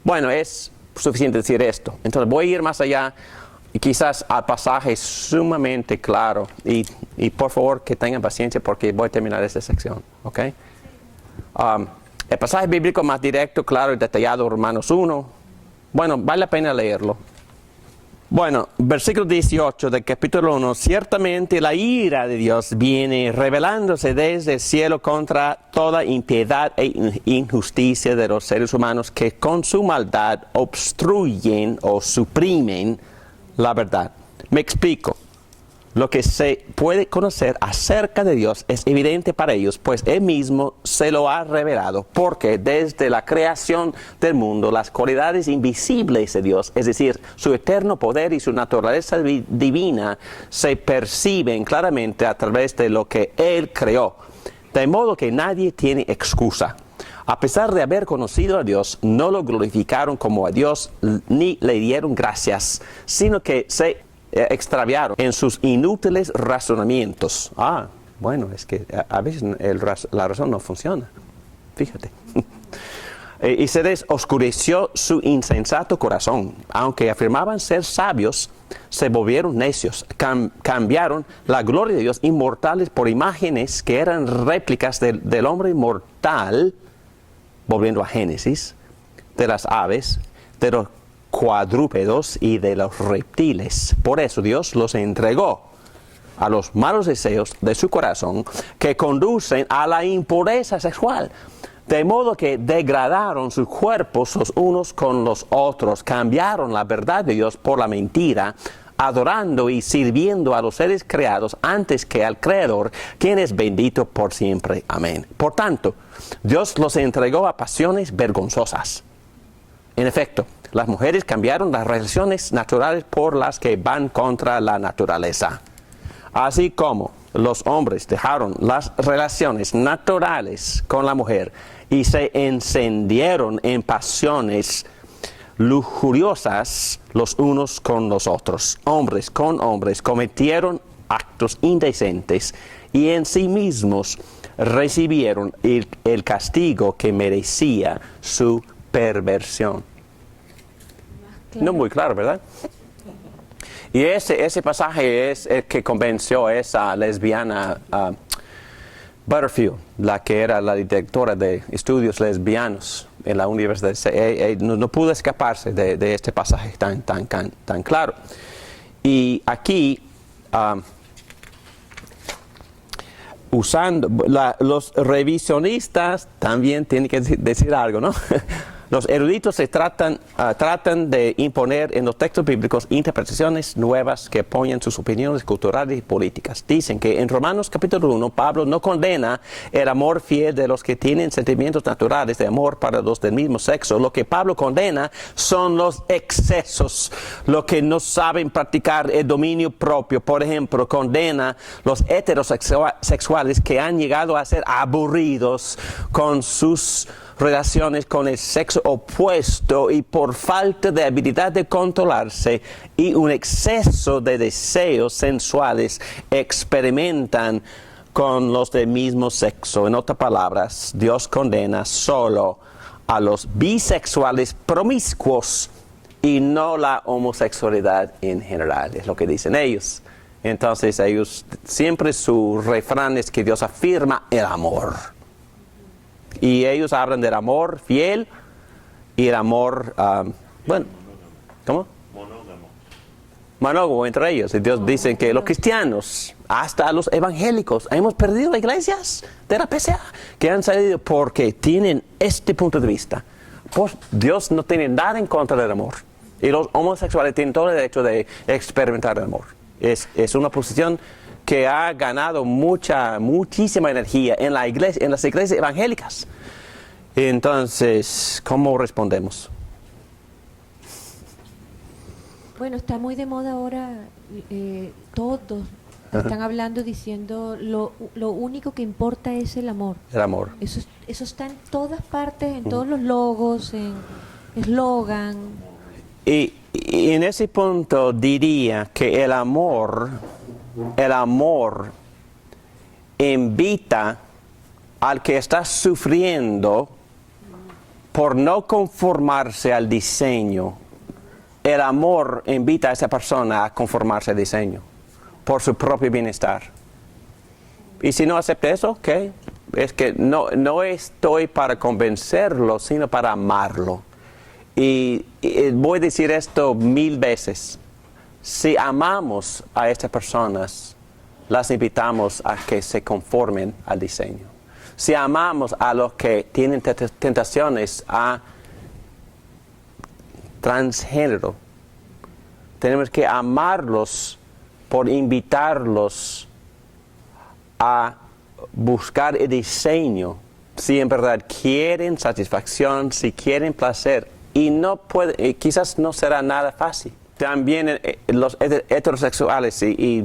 Bueno, es suficiente decir esto. Entonces voy a ir más allá y quizás al pasaje sumamente claro. Y por favor que tengan paciencia porque voy a terminar esta sección. ¿Ok? El pasaje bíblico más directo, claro y detallado, Romanos 1. Bueno, vale la pena leerlo. Bueno, versículo 18 del capítulo 1. Ciertamente la ira de Dios viene revelándose desde el cielo contra toda impiedad e injusticia de los seres humanos que con su maldad obstruyen o suprimen la verdad. Me explico. Lo que se puede conocer acerca de Dios es evidente para ellos, pues Él mismo se lo ha revelado, porque desde la creación del mundo, las cualidades invisibles de Dios, es decir, su eterno poder y su naturaleza divina, se perciben claramente a través de lo que Él creó, de modo que nadie tiene excusa. A pesar de haber conocido a Dios, no lo glorificaron como a Dios, ni le dieron gracias, sino que se extraviaron en sus inútiles razonamientos. Bueno, es que a veces la razón no funciona. Fíjate. Y se les oscureció su insensato corazón. Aunque afirmaban ser sabios, se volvieron necios. Cambiaron la gloria de Dios inmortales por imágenes que eran réplicas del hombre inmortal, volviendo a Génesis, de las aves, de los cuadrúpedos y de los reptiles. Por eso Dios los entregó a los malos deseos de su corazón que conducen a la impureza sexual, de modo que degradaron sus cuerpos los unos con los otros, cambiaron la verdad de Dios por la mentira, adorando y sirviendo a los seres creados antes que al Creador, quien es bendito por siempre. Amén. Por tanto, Dios los entregó a pasiones vergonzosas. En efecto, las mujeres cambiaron las relaciones naturales por las que van contra la naturaleza. Así como los hombres dejaron las relaciones naturales con la mujer y se encendieron en pasiones lujuriosas los unos con los otros. Hombres con hombres cometieron actos indecentes y en sí mismos recibieron el castigo que merecía su perversión. Claro. No muy claro, ¿verdad? Y ese pasaje es el que convenció a esa lesbiana Butterfield, la que era la directora de estudios lesbianos en la universidad. No pudo escaparse de este pasaje tan claro. Y aquí, los revisionistas también tienen que decir algo, ¿no? Los eruditos tratan de imponer en los textos bíblicos interpretaciones nuevas que apoyan sus opiniones culturales y políticas. Dicen que en Romanos capítulo 1, Pablo no condena el amor fiel de los que tienen sentimientos naturales de amor para los del mismo sexo. Lo que Pablo condena son los excesos, lo que no saben practicar el dominio propio. Por ejemplo, condena los heterosexuales que han llegado a ser aburridos con sus relaciones con el sexo opuesto y por falta de habilidad de controlarse y un exceso de deseos sensuales experimentan con los del mismo sexo. En otras palabras, Dios condena solo a los bisexuales promiscuos y no la homosexualidad en general, es lo que dicen ellos. Entonces ellos, siempre su refrán es que Dios afirma el amor. Y ellos hablan del amor fiel y el amor, ¿cómo? Monógamo entre ellos. Y Dios dice que los cristianos, hasta los evangélicos, hemos perdido iglesias de la PCA que han salido porque tienen este punto de vista. Pues Dios no tiene nada en contra del amor. Y los homosexuales tienen todo el derecho de experimentar el amor. Es una posición que ha ganado muchísima energía en la iglesia, en las iglesias evangélicas. Entonces, ¿cómo respondemos? Bueno, está muy de moda ahora todos están hablando diciendo lo único que importa es el amor. El amor. Eso está en todas partes, en todos los logos, en eslogan. Y en ese punto diría que el amor invita al que está sufriendo por no conformarse al diseño. El amor invita a esa persona a conformarse al diseño por su propio bienestar. Y si no acepta eso, ok, es que no estoy para convencerlo, sino para amarlo. Y voy a decir esto 1000 veces. Si amamos a estas personas, las invitamos a que se conformen al diseño. Si amamos a los que tienen tentaciones a transgénero, tenemos que amarlos por invitarlos a buscar el diseño. Si en verdad quieren satisfacción, si quieren placer. Y no puede, quizás no será nada fácil. También los heterosexuales, y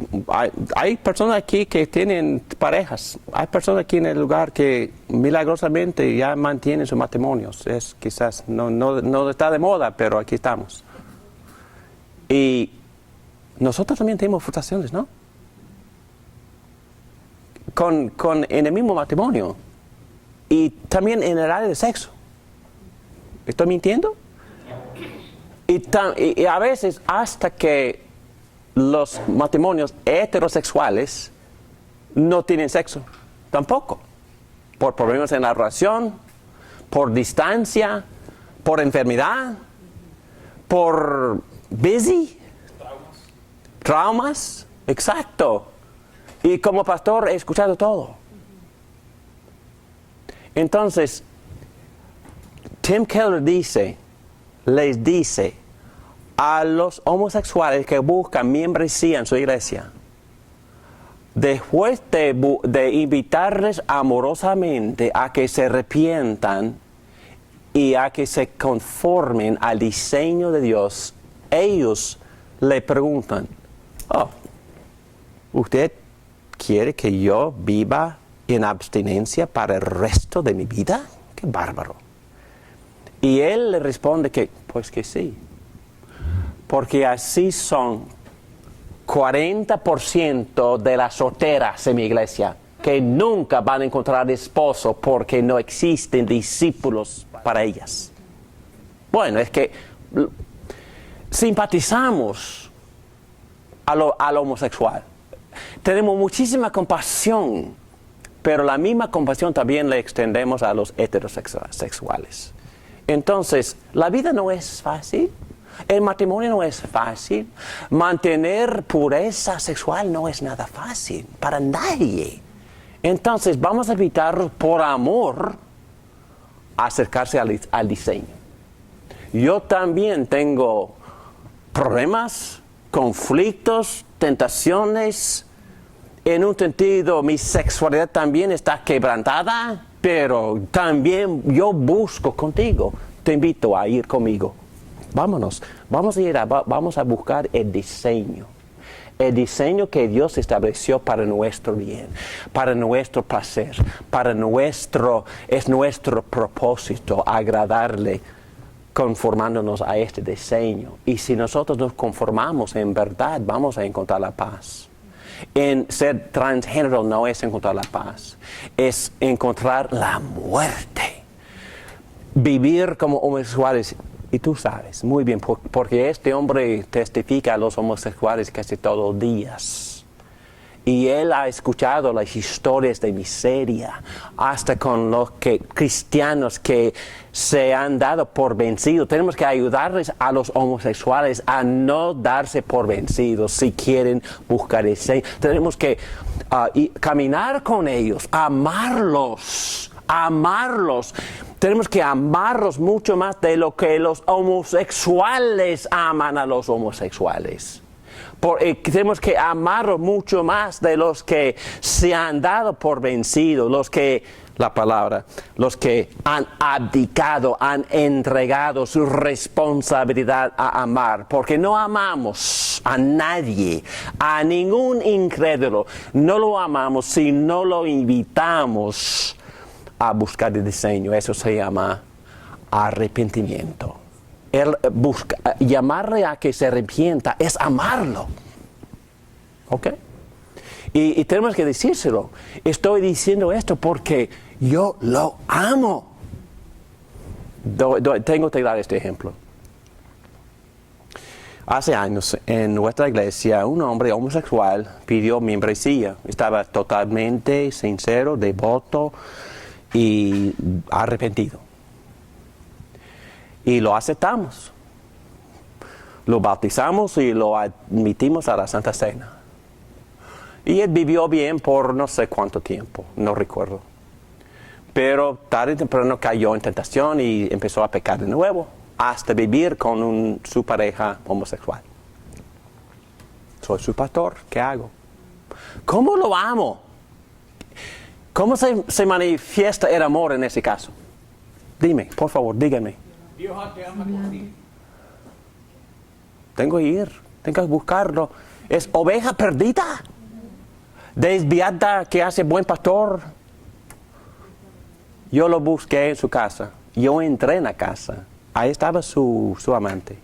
hay personas aquí que tienen parejas. Hay personas aquí en el lugar que milagrosamente ya mantienen sus matrimonios. Es quizás no está de moda, pero aquí estamos. Y nosotros también tenemos frustraciones, ¿no? En el mismo matrimonio. Y también en el área de sexo. ¿Estoy mintiendo? Y a veces hasta que los matrimonios heterosexuales no tienen sexo, tampoco. Por problemas en la relación, por distancia, por enfermedad, por traumas, exacto. Y como pastor he escuchado todo. Entonces, Tim Keller les dice a los homosexuales que buscan membresía en su iglesia, después de invitarles amorosamente a que se arrepientan y a que se conformen al diseño de Dios, ellos le preguntan, ¿usted quiere que yo viva en abstinencia para el resto de mi vida? ¡Qué bárbaro! Y él le responde que, pues que sí. Porque así son 40% de las solteras en mi iglesia que nunca van a encontrar esposo porque no existen discípulos para ellas. Bueno, es que simpatizamos al homosexual. Tenemos muchísima compasión, pero la misma compasión también le extendemos a los heterosexuales. Entonces, la vida no es fácil, el matrimonio no es fácil, mantener pureza sexual no es nada fácil para nadie. Entonces, vamos a evitar por amor acercarse al diseño. Yo también tengo problemas, conflictos, tentaciones. En un sentido, mi sexualidad también está quebrantada, pero también yo busco contigo. Te invito a ir conmigo. Vámonos. Vamos a buscar el diseño. El diseño que Dios estableció para nuestro bien, para nuestro placer, es nuestro propósito agradarle, conformándonos a este diseño. Y si nosotros nos conformamos en verdad, vamos a encontrar la paz. En ser transgénero no es encontrar la paz, es encontrar la muerte. Vivir como homosexuales, y tú sabes muy bien, porque este hombre testifica a los homosexuales casi todos los días. Y él ha escuchado las historias de miseria, hasta con los cristianos que se han dado por vencidos. Tenemos que ayudarles a los homosexuales a no darse por vencidos si quieren buscar ese. Tenemos que caminar con ellos, amarlos. Tenemos que amarlos mucho más de lo que los homosexuales aman a los homosexuales. Tenemos que amarlos mucho más de los que se han dado por vencidos, los que la palabra, los que han abdicado, han entregado su responsabilidad a amar, porque no amamos a nadie, a ningún incrédulo, no lo amamos si no lo invitamos a buscar el diseño. Eso se llama arrepentimiento. Llamarle a que se arrepienta es amarlo. ¿Ok? Y tenemos que decírselo. Estoy diciendo esto porque yo lo amo. Tengo que dar este ejemplo. Hace años en nuestra iglesia un hombre homosexual pidió membresía. Estaba totalmente sincero, devoto y arrepentido. Y lo aceptamos. Lo bautizamos y lo admitimos a la Santa Cena. Y él vivió bien por no sé cuánto tiempo, no recuerdo. Pero tarde o temprano cayó en tentación y empezó a pecar de nuevo, hasta vivir con su pareja homosexual. Soy su pastor, ¿qué hago? ¿Cómo lo amo? ¿Cómo se manifiesta el amor en ese caso? Dime, por favor, díganme. Dios te ama por ti. Tengo que ir, tengo que buscarlo. Es oveja perdida. Desviada que hace buen pastor. Yo lo busqué en su casa. Yo entré en la casa. Ahí estaba su amante.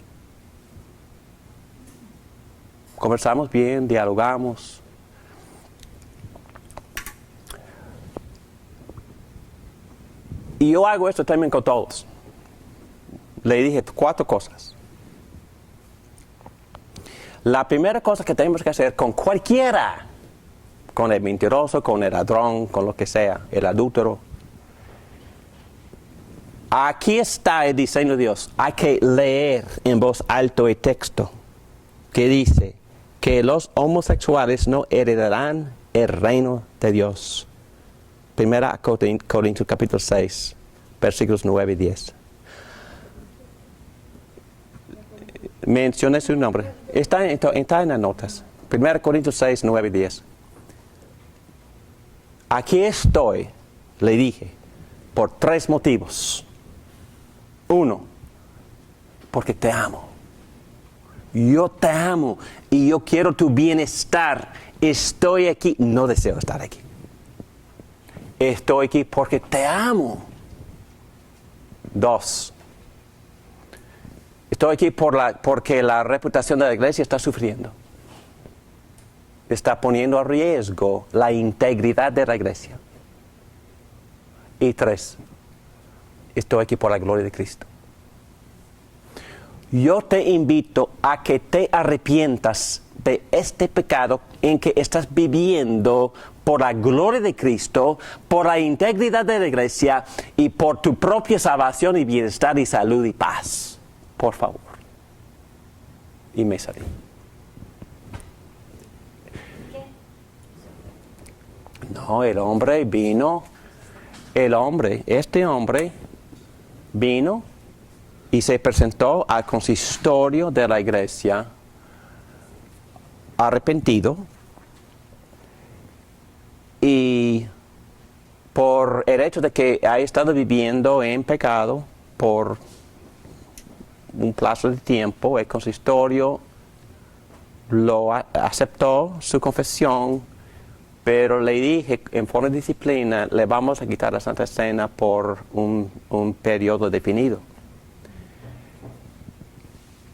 Conversamos bien, dialogamos. Y yo hago esto también con todos. Le dije 4 cosas. La primera cosa que tenemos que hacer con cualquiera, con el mentiroso, con el ladrón, con lo que sea, el adúltero. Aquí está el diseño de Dios. Hay que leer en voz alta el texto que dice que los homosexuales no heredarán el reino de Dios. 1 Corintios capítulo 6, versículos 9 y 10. Mencioné su nombre. Está en las notas. 1 Corintios 6, 9 y 10. Aquí estoy, le dije, por 3 motivos. 1, porque te amo. Yo te amo y yo quiero tu bienestar. Estoy aquí, no deseo estar aquí. Estoy aquí porque te amo. 2, estoy aquí porque la reputación de la iglesia está sufriendo. Está poniendo a riesgo la integridad de la iglesia. Y 3, estoy aquí por la gloria de Cristo. Yo te invito a que te arrepientas de este pecado en que estás viviendo por la gloria de Cristo, por la integridad de la iglesia y por tu propia salvación y bienestar y salud y paz. Por favor. Y me salí. No, este hombre vino y se presentó al consistorio de la iglesia arrepentido y por el hecho de que ha estado viviendo en pecado por un plazo de tiempo, el consistorio lo aceptó su confesión, pero le dije en forma de disciplina, le vamos a quitar la Santa Cena por un periodo definido.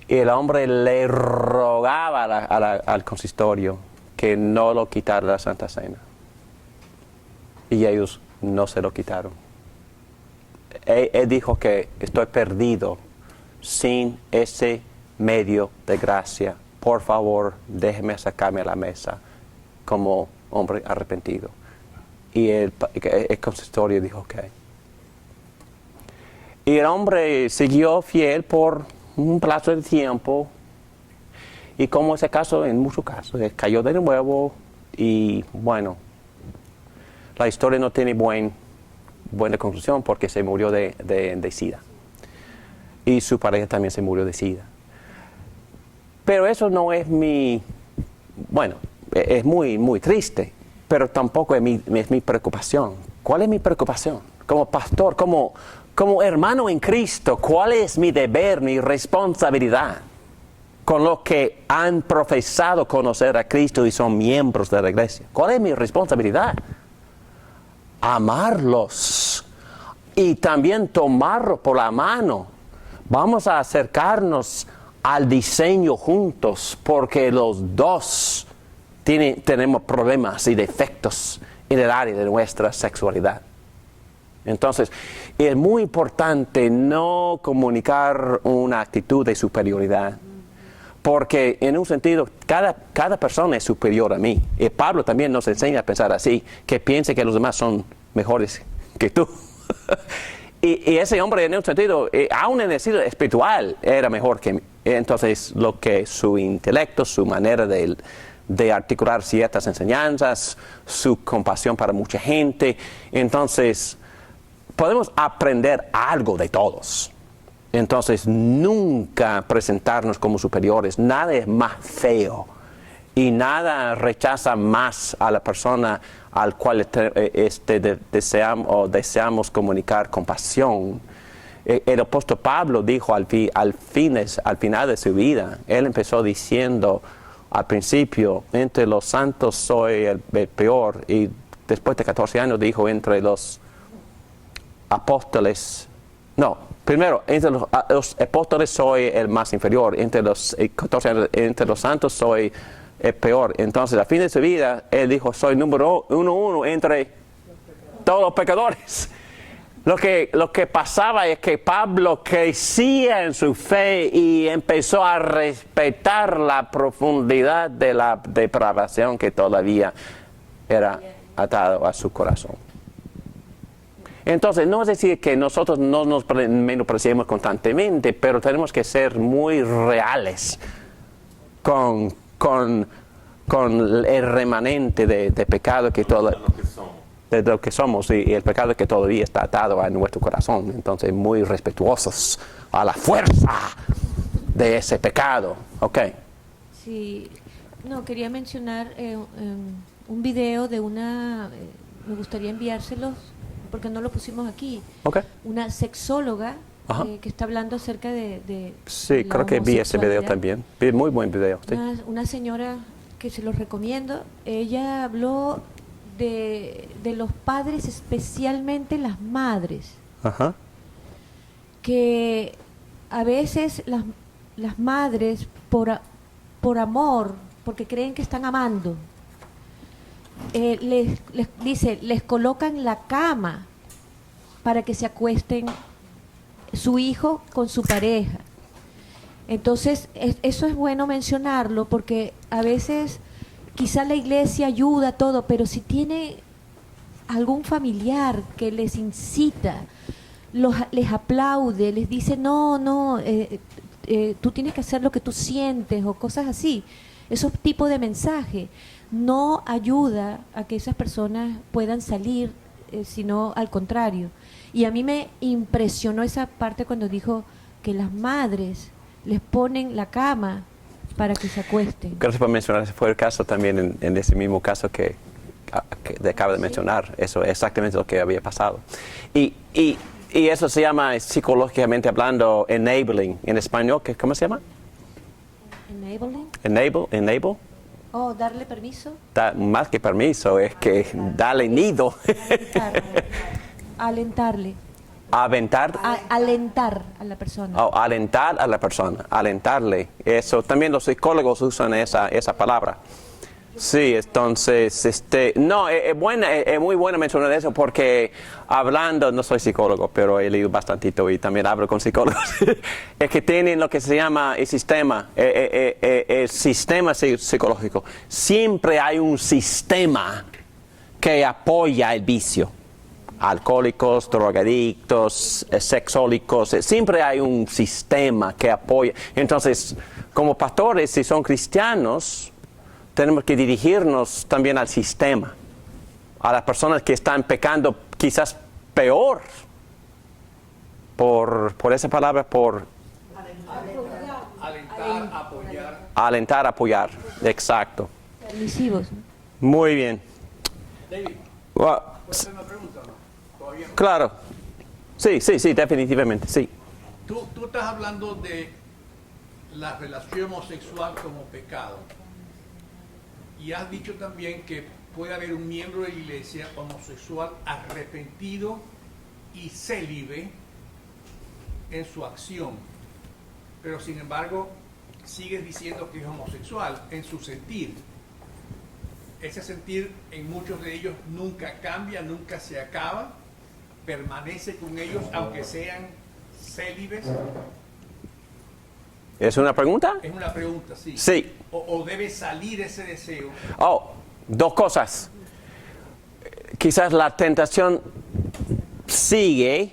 Y el hombre le rogaba al consistorio que no lo quitara la Santa Cena. Y ellos no se lo quitaron. Él dijo que estoy perdido sin ese medio de gracia. Por favor, déjeme sacarme a la mesa como hombre arrepentido. Y el consistorio dijo ok. Y el hombre siguió fiel por un plazo de tiempo. Y como ese caso, en muchos casos, cayó de nuevo. Y bueno, la historia no tiene buena conclusión porque se murió de SIDA. Y su pareja también se murió de SIDA. Pero eso no es es muy, muy triste, pero tampoco es mi preocupación, ¿Cuál es mi preocupación? Como pastor, como hermano en Cristo, ¿cuál es mi deber, mi responsabilidad con los que han profesado conocer a Cristo y son miembros de la iglesia? ¿Cuál es mi responsabilidad? Amarlos y también tomarlos por la mano. Vamos a acercarnos al diseño juntos porque los dos tenemos problemas y defectos en el área de nuestra sexualidad. Entonces, es muy importante no comunicar una actitud de superioridad, porque en un sentido, cada persona es superior a mí. Y Pablo también nos enseña a pensar así, que piense que los demás son mejores que tú. y ese hombre, en un sentido, aún en el sentido espiritual, era mejor que mí. Entonces, lo que su intelecto, su manera de articular ciertas enseñanzas, su compasión para mucha gente, entonces podemos aprender algo de todos. Entonces, nunca presentarnos como superiores. Nada es más feo y nada rechaza más a la persona al cual deseamos comunicar compasión. El apóstol Pablo dijo al final de su vida, él empezó diciendo al principio, entre los santos soy el peor, y después de 14 años dijo entre los apóstoles, no, primero, entre los apóstoles soy el más inferior, entre los 14 años, entre los santos soy el peor. Entonces, al fin de su vida, él dijo, soy número uno entre todos los pecadores. Lo que pasaba es que Pablo crecía en su fe y empezó a respetar la profundidad de la depravación que todavía era atado a su corazón. Entonces, no es decir que nosotros no nos menospreciemos constantemente, pero tenemos que ser muy reales con el remanente de pecado que de lo que somos y el pecado que todavía está atado a nuestro corazón. Entonces, muy respetuosos a la fuerza de ese pecado. Ok. Sí, no, quería mencionar un video de una, me gustaría enviárselos porque no lo pusimos aquí. Okay. Una sexóloga que está hablando acerca de sí, la creo que vi ese video homosexualidad. también. Muy buen video. Sí. Una señora que se los recomiendo. Ella habló de los padres, especialmente las madres, Ajá. que a veces las madres por amor, porque creen que están amando, les dice, les colocan la cama para que se acuesten su hijo con su pareja. Entonces, eso es bueno mencionarlo porque a veces quizá la iglesia ayuda todo, pero si tiene algún familiar que les incita, les aplaude, les dice, no, tú tienes que hacer lo que tú sientes o cosas así, esos tipos de mensaje no ayuda a que esas personas puedan salir, sino al contrario. Y a mí me impresionó esa parte cuando dijo que las madres les ponen la cama para que se acuesten. Gracias por mencionar, ese fue el caso también en ese mismo caso que acaba de mencionar. Eso es exactamente lo que había pasado. Y eso se llama, psicológicamente hablando, enabling. En español, ¿cómo se llama? Enabling. Enable. Oh, darle permiso. Más que permiso, es que darle nido. Alentarle. Aventar. Alentar a la persona. Oh, alentar a la persona, alentarle. Eso también los psicólogos usan esa palabra. Sí, entonces, es muy bueno mencionar eso porque hablando, no soy psicólogo, pero he leído bastantito y también hablo con psicólogos, es que tienen lo que se llama el sistema psicológico. Siempre hay un sistema que apoya el vicio. Alcohólicos, drogadictos, sexólicos, siempre hay un sistema que apoya. Entonces, como pastores, si son cristianos, tenemos que dirigirnos también al sistema, a las personas que están pecando quizás peor, por esa palabra, por Alentar, apoyar. apoyar, exacto. Permisivos. Muy bien. David, Well, ¿Puedo hacer una pregunta o no? Todavía no. claro. Sí, definitivamente, sí. Tú estás hablando de la relación homosexual como pecado. Y has dicho también que puede haber un miembro de la iglesia homosexual arrepentido y célibe en su acción. Pero sin embargo, sigues diciendo que es homosexual en su sentir. Ese sentir en muchos de ellos nunca cambia, nunca se acaba, permanece con ellos aunque sean célibes. ¿Es una pregunta? Es una pregunta, sí. Sí. O debe salir ese deseo. Oh, dos cosas. Quizás la tentación sigue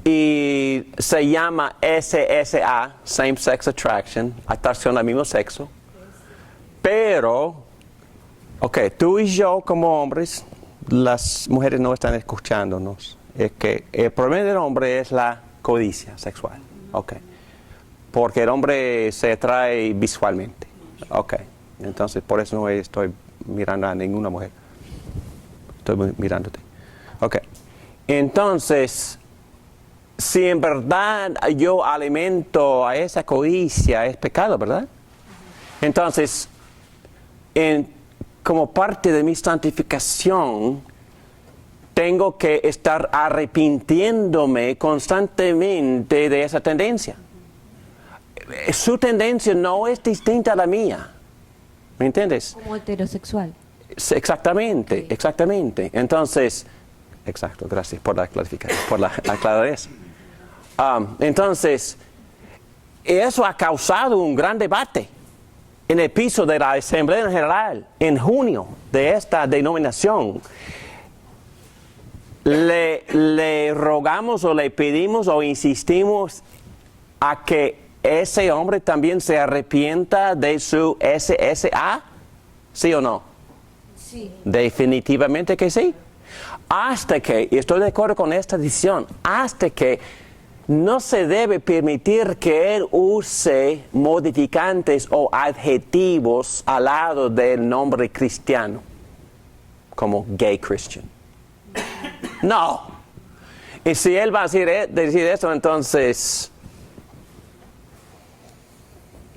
y se llama SSA, Same Sex Attraction, atracción al mismo sexo. Pero, tú y yo como hombres, las mujeres no están escuchándonos. Es que el problema del hombre es la codicia sexual. Porque el hombre se atrae visualmente. Entonces por eso no estoy mirando a ninguna mujer. Estoy mirándote. Entonces, si en verdad yo alimento a esa codicia, es pecado, ¿verdad? Entonces, como parte de mi santificación, tengo que estar arrepintiéndome constantemente de esa tendencia. Su tendencia no es distinta a la mía. ¿Me entiendes? Como heterosexual. Exactamente. Entonces, exacto, gracias por la clarificación, por la aclaración. Entonces, eso ha causado un gran debate en el piso de la Asamblea General en junio de esta denominación. Le rogamos o le pedimos o insistimos a que ese hombre también se arrepienta de su SSA, ¿sí o no? Sí. Definitivamente que sí. Hasta que, y estoy de acuerdo con esta decisión, hasta que no se debe permitir que él use modificantes o adjetivos al lado del nombre cristiano, como gay Christian. No. Y si él va a decir eso, entonces,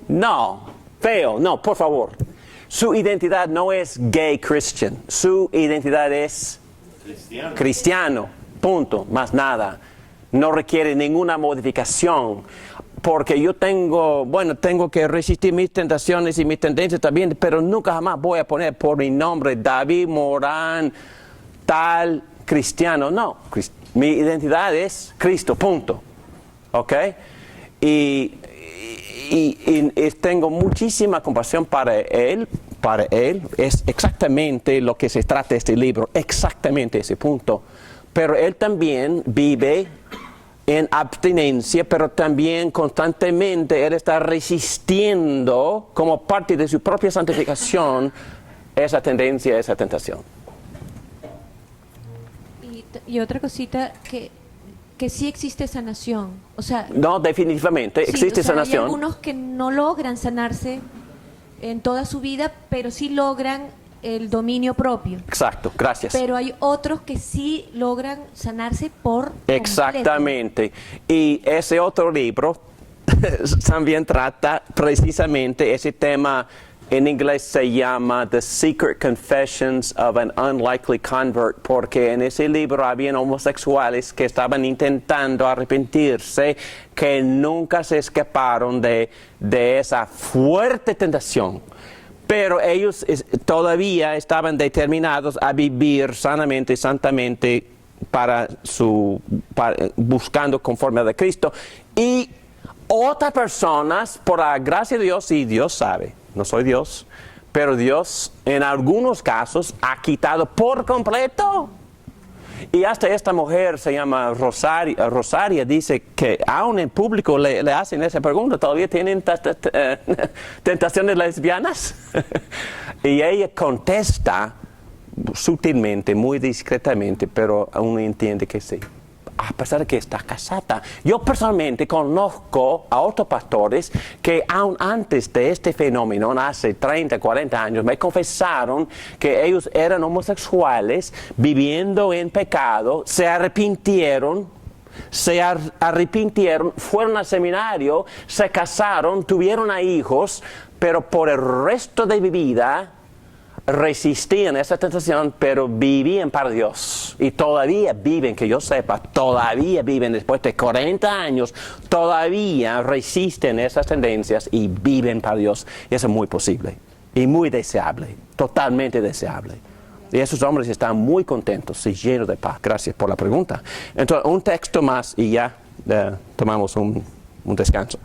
no, feo, no, por favor. Su identidad no es gay Christian, su identidad es cristiano, punto, más nada. No requiere ninguna modificación, porque yo tengo que resistir mis tentaciones y mis tendencias también, pero nunca jamás voy a poner por mi nombre David Morán, tal cristiano. No, mi identidad es Cristo, punto. Y tengo muchísima compasión para él. Es exactamente lo que se trata de este libro, exactamente ese punto. Pero él también vive en abstinencia, pero también constantemente él está resistiendo como parte de su propia santificación esa tendencia, esa tentación. Y otra cosita, que sí existe sanación. O sea, no, definitivamente sí, existe sanación. Hay algunos que no logran sanarse en toda su vida, pero sí logran el dominio propio. Exacto, gracias. Pero hay otros que sí logran sanarse por exactamente. Completo. Y ese otro libro también trata precisamente ese tema. En inglés se llama The Secret Confessions of an Unlikely Convert, porque en ese libro habían homosexuales que estaban intentando arrepentirse, que nunca se escaparon de esa fuerte tentación. Pero ellos todavía estaban determinados a vivir sanamente, santamente, buscando conforme a Cristo. Y otras personas, por la gracia de Dios, y Dios sabe, no soy Dios, pero Dios en algunos casos ha quitado por completo. Y hasta esta mujer se llama Rosaria, dice que aún en público le hacen esa pregunta, ¿todavía tienen tentaciones lesbianas? Y ella contesta sutilmente, muy discretamente, pero aún entiende que sí. a pesar de que está casada. Yo personalmente conozco a otros pastores que aún antes de este fenómeno, hace 30, 40 años, me confesaron que ellos eran homosexuales, viviendo en pecado, se arrepintieron, fueron al seminario, se casaron, tuvieron a hijos, pero por el resto de mi vida resistían esa tentación, pero vivían para Dios. Y todavía viven, que yo sepa, todavía viven después de 40 años, todavía resisten esas tendencias y viven para Dios. Y eso es muy posible y muy deseable, totalmente deseable. Y esos hombres están muy contentos y llenos de paz. Gracias por la pregunta. Entonces, un texto más y ya tomamos un descanso.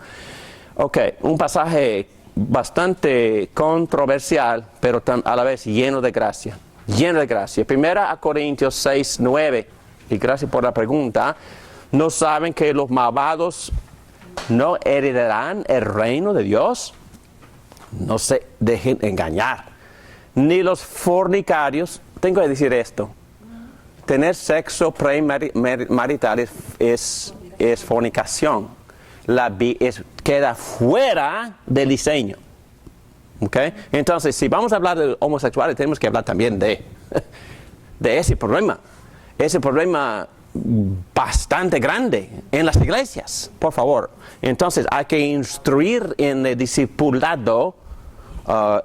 Ok, un pasaje bastante controversial, pero a la vez lleno de gracia. Lleno de gracia. 1 Corintios 6, 9. Y gracias por la pregunta. ¿No saben que los malvados no heredarán el reino de Dios? No se dejen engañar. Ni los fornicarios. Tengo que decir esto. Tener sexo premarital es fornicación. Queda fuera del diseño. ¿Okay? Entonces, si vamos a hablar de homosexuales, tenemos que hablar también de ese problema. Ese problema bastante grande en las iglesias, por favor. Entonces, hay que instruir en el discipulado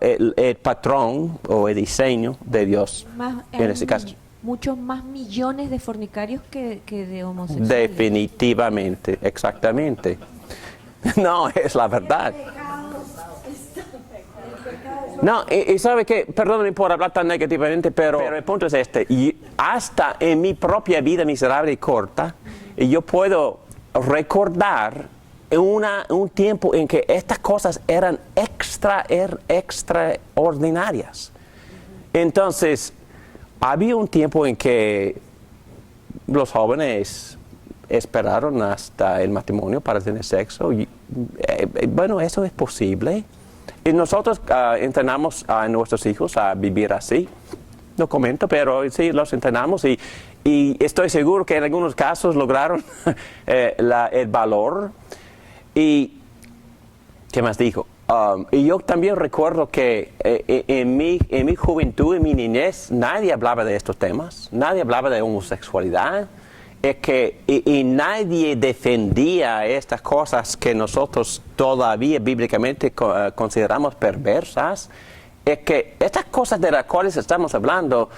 el patrón o el diseño de Dios en ese caso. Muchos más millones de fornicarios que de homosexuales. Definitivamente, exactamente. No, es la verdad. No, y sabe que, perdónenme por hablar tan negativamente, pero el punto es este. Y hasta en mi propia vida miserable y corta, yo puedo recordar un tiempo en que estas cosas eran extraordinarias. Entonces, había un tiempo en que los jóvenes esperaron hasta el matrimonio para tener sexo. Y, bueno, eso es posible. Y nosotros entrenamos a nuestros hijos a vivir así. No comento, pero sí, los entrenamos y estoy seguro que en algunos casos lograron el valor. Y, ¿qué más dijo? Y yo también recuerdo que en mi juventud, en mi niñez, nadie hablaba de estos temas, nadie hablaba de homosexualidad, y nadie defendía estas cosas que nosotros todavía bíblicamente consideramos perversas. Es que estas cosas de las cuales estamos hablando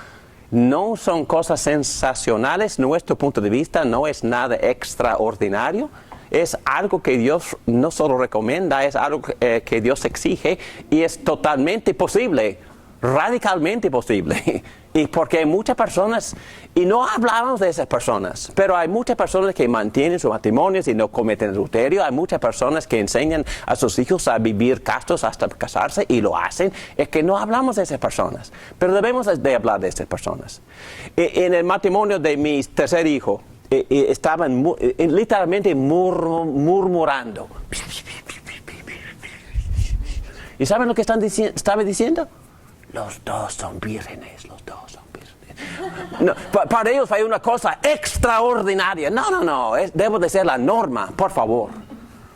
no son cosas sensacionales, nuestro punto de vista no es nada extraordinario. Es algo que Dios no solo recomienda, es algo que Dios exige y es totalmente posible, radicalmente posible. Y porque hay muchas personas, y no hablamos de esas personas, pero hay muchas personas que mantienen sus matrimonios y no cometen adulterio, hay muchas personas que enseñan a sus hijos a vivir castos hasta casarse y lo hacen. Es que no hablamos de esas personas, pero debemos de hablar de esas personas. En el matrimonio de mi tercer hijo, estaban literalmente murmurando. ¿Y saben lo que estaba diciendo? Los dos son vírgenes, los dos son vírgenes. No, para ellos hay una cosa extraordinaria. No, debe de ser la norma, por favor.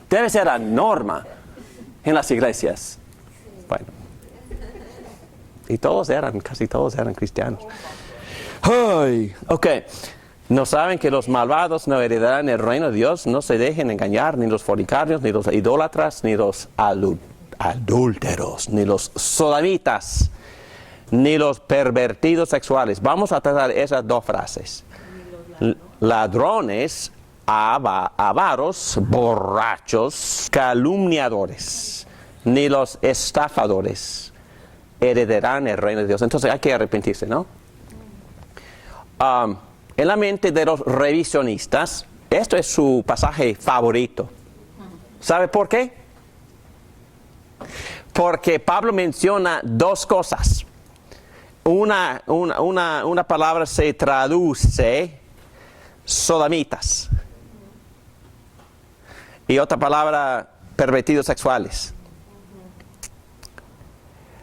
Debe ser la norma en las iglesias. Bueno. Y casi todos eran cristianos. Ay, ok. ¿No saben que los malvados no heredarán el reino de Dios? No se dejen engañar, ni los fornicarios, ni los idólatras, ni los adúlteros, ni los sodomitas, ni los pervertidos sexuales. Vamos a tratar esas dos frases. Ladrones, avaros, borrachos, calumniadores, ni los estafadores heredarán el reino de Dios. Entonces hay que arrepentirse, ¿no? En la mente de los revisionistas, esto es su pasaje favorito. ¿Sabe por qué? Porque Pablo menciona dos cosas. Una palabra se traduce sodomitas. Y otra palabra pervertidos sexuales.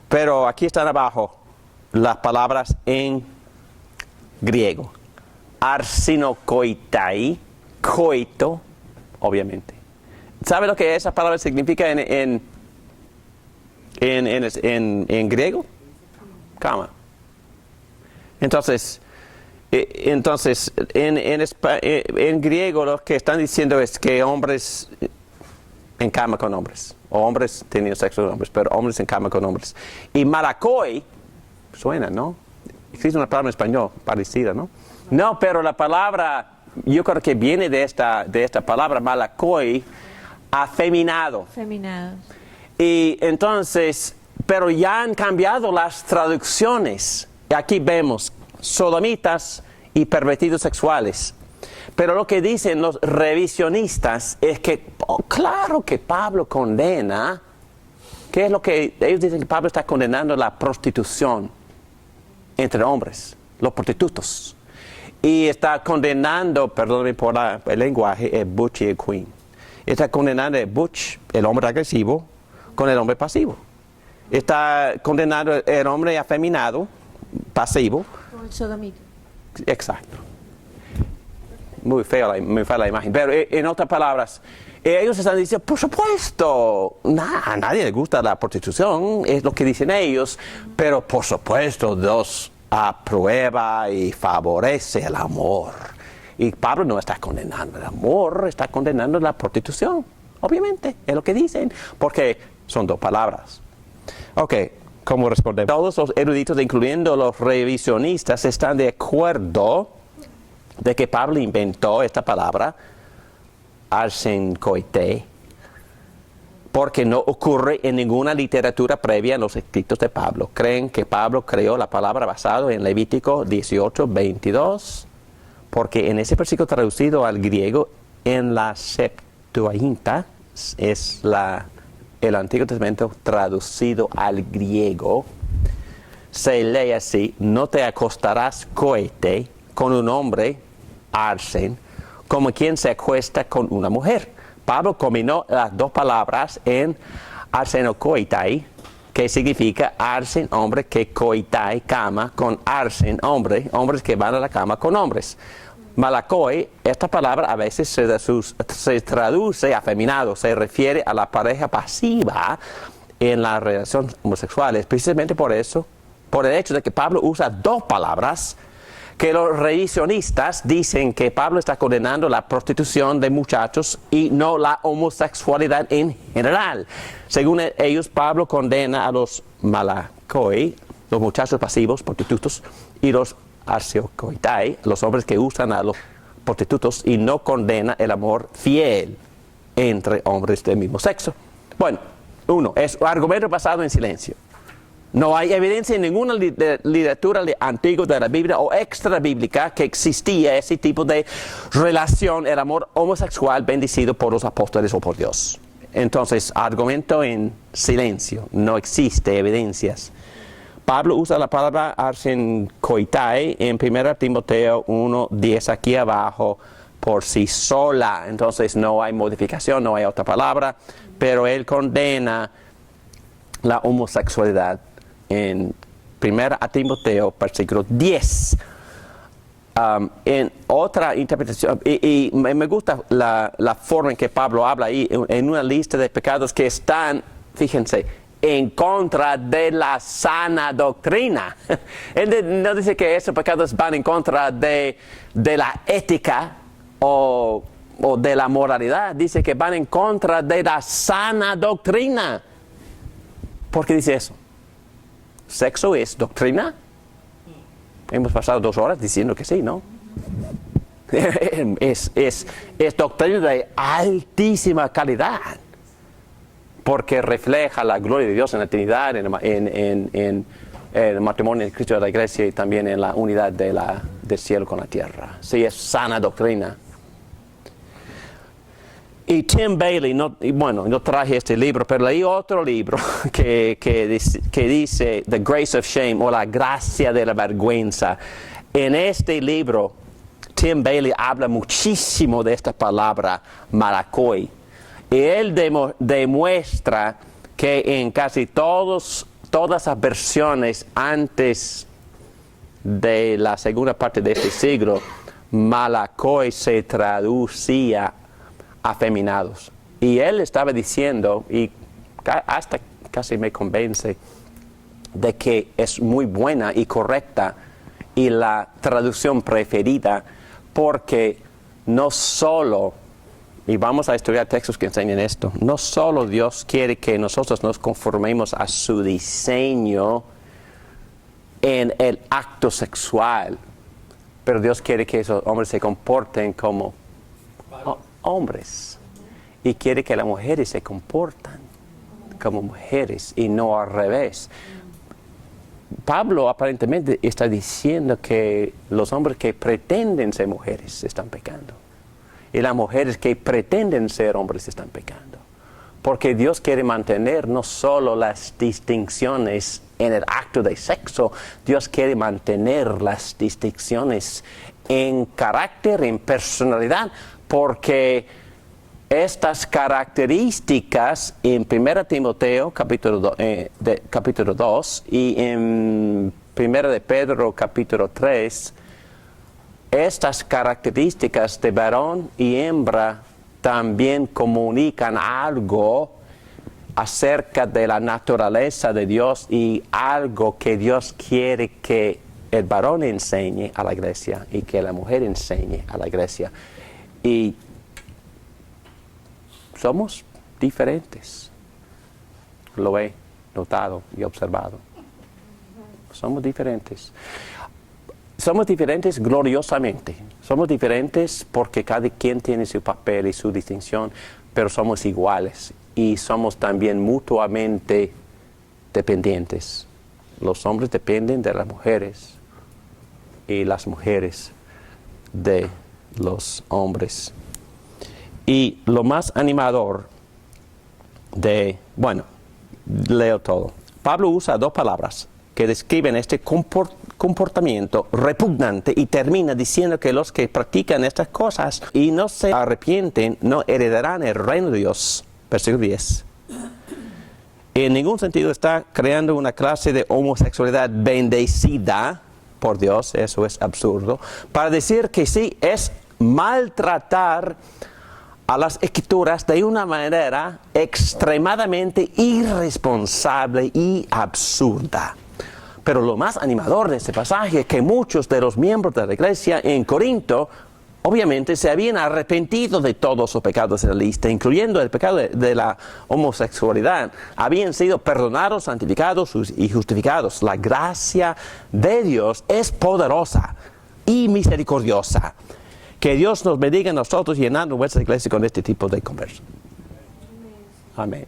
Pero aquí están abajo las palabras en griego. arsenokoitai, coito, obviamente. ¿Sabe lo que esa palabra significa en griego? Cama. Entonces, en griego lo que están diciendo es que hombres en cama con hombres, o hombres teniendo sexo con hombres, pero hombres en cama con hombres. Y malakoi, suena, ¿no? Existe una palabra en español parecida, ¿no? No, pero la palabra, yo creo que viene de esta palabra malakoi, afeminado. Feminados. Y entonces, pero ya han cambiado las traducciones. Aquí vemos sodomitas y pervertidos sexuales. Pero lo que dicen los revisionistas es que, claro que Pablo condena, ¿qué es lo que ellos dicen? Que Pablo está condenando la prostitución entre hombres, los prostitutos. Y está condenando, perdónenme por el lenguaje, el butch y el queen. Está condenando el butch, el hombre agresivo, con el hombre pasivo. Está condenando el hombre afeminado, pasivo. Con el sodomita. Exacto. Muy fea la imagen. Pero en otras palabras, ellos están diciendo, por supuesto, a nadie le gusta la prostitución, es lo que dicen ellos, pero por supuesto Dios aprueba y favorece el amor. Y Pablo no está condenando el amor, está condenando la prostitución, obviamente, es lo que dicen, porque son dos palabras. Ok, ¿cómo responder? Todos los eruditos, incluyendo los revisionistas, están de acuerdo de que Pablo inventó esta palabra, arsenkoite, porque no ocurre en ninguna literatura previa en los escritos de Pablo. Creen que Pablo creó la palabra basado en Levítico 18:22, porque en ese versículo traducido al griego, en la Septuaginta, es el Antiguo Testamento traducido al griego, se lee así: no te acostarás coite con un hombre, arsen, como quien se acuesta con una mujer. Pablo combinó las dos palabras en arsenokoitai, que significa arsen, hombre, que koitai, cama, con arsen, hombre, hombres que van a la cama con hombres. Malakoi, esta palabra a veces se traduce afeminado, se refiere a la pareja pasiva en las relaciones homosexuales. Precisamente por eso, por el hecho de que Pablo usa dos palabras, que los revisionistas dicen que Pablo está condenando la prostitución de muchachos y no la homosexualidad en general. Según ellos, Pablo condena a los malakoi, los muchachos pasivos, prostitutos, y los arsiokoitai, los hombres que usan a los prostitutos, y no condena el amor fiel entre hombres del mismo sexo. Bueno, es un argumento basado en silencio. No hay evidencia en ninguna literatura antigua de la Biblia o extra bíblica que existía ese tipo de relación, el amor homosexual bendecido por los apóstoles o por Dios. Entonces, argumento en silencio, no existe evidencias. Pablo usa la palabra arsenkoitai en 1 Timoteo 1:10 aquí abajo por sí sola. Entonces no hay modificación, no hay otra palabra, pero él condena la homosexualidad en 1 Timoteo, versículo 10. En otra interpretación, y me gusta la forma en que Pablo habla ahí, en una lista de pecados que están, fíjense, en contra de la sana doctrina. Él no dice que esos pecados van en contra de la ética o de la moralidad, dice que van en contra de la sana doctrina. ¿Por qué dice eso? ¿Sexo es doctrina? Hemos pasado 2 horas diciendo que sí, ¿no? es doctrina de altísima calidad, porque refleja la gloria de Dios en la Trinidad, en el matrimonio de Cristo de la Iglesia y también en la unidad del cielo con la tierra. Sí, es sana doctrina. Y Tim Bailey, no traje este libro, pero leí otro libro que dice The Grace of Shame, o la gracia de la vergüenza. En este libro, Tim Bailey habla muchísimo de esta palabra malakoi. Y él demuestra que en casi todas las versiones antes de la segunda parte de este siglo, malakoi se traducía afeminados. Y él estaba diciendo, y hasta casi me convence, de que es muy buena y correcta y la traducción preferida, porque no solo, y vamos a estudiar textos que enseñan esto, no solo Dios quiere que nosotros nos conformemos a su diseño en el acto sexual, pero Dios quiere que esos hombres se comporten como hombres, y quiere que las mujeres se comporten como mujeres y no al revés. Pablo aparentemente está diciendo que los hombres que pretenden ser mujeres están pecando, y las mujeres que pretenden ser hombres están pecando, porque Dios quiere mantener no solo las distinciones en el acto de sexo, Dios quiere mantener las distinciones en carácter, en personalidad, porque estas características en 1 Timoteo capítulo 2 y en 1 de Pedro capítulo 3, estas características de varón y hembra también comunican algo acerca de la naturaleza de Dios y algo que Dios quiere que el varón enseñe a la iglesia y que la mujer enseñe a la iglesia. Y somos diferentes. Lo he notado y observado. Somos diferentes. Somos diferentes gloriosamente. Somos diferentes porque cada quien tiene su papel y su distinción, pero somos iguales y somos también mutuamente dependientes. Los hombres dependen de las mujeres y las mujeres de los hombres. Y lo más animador leo todo. Pablo usa dos palabras que describen este comportamiento repugnante y termina diciendo que los que practican estas cosas y no se arrepienten no heredarán el reino de Dios. Versículo 10. En ningún sentido está creando una clase de homosexualidad bendecida por Dios, eso es absurdo, para decir que sí es maltratar a las escrituras de una manera extremadamente irresponsable y absurda. Pero lo más animador de este pasaje es que muchos de los miembros de la iglesia en Corinto obviamente se habían arrepentido de todos los pecados de la lista, incluyendo el pecado de la homosexualidad. Habían sido perdonados, santificados y justificados. La gracia de Dios es poderosa y misericordiosa. Que Dios nos bendiga a nosotros llenando nuestra iglesia con este tipo de conversación. Amén.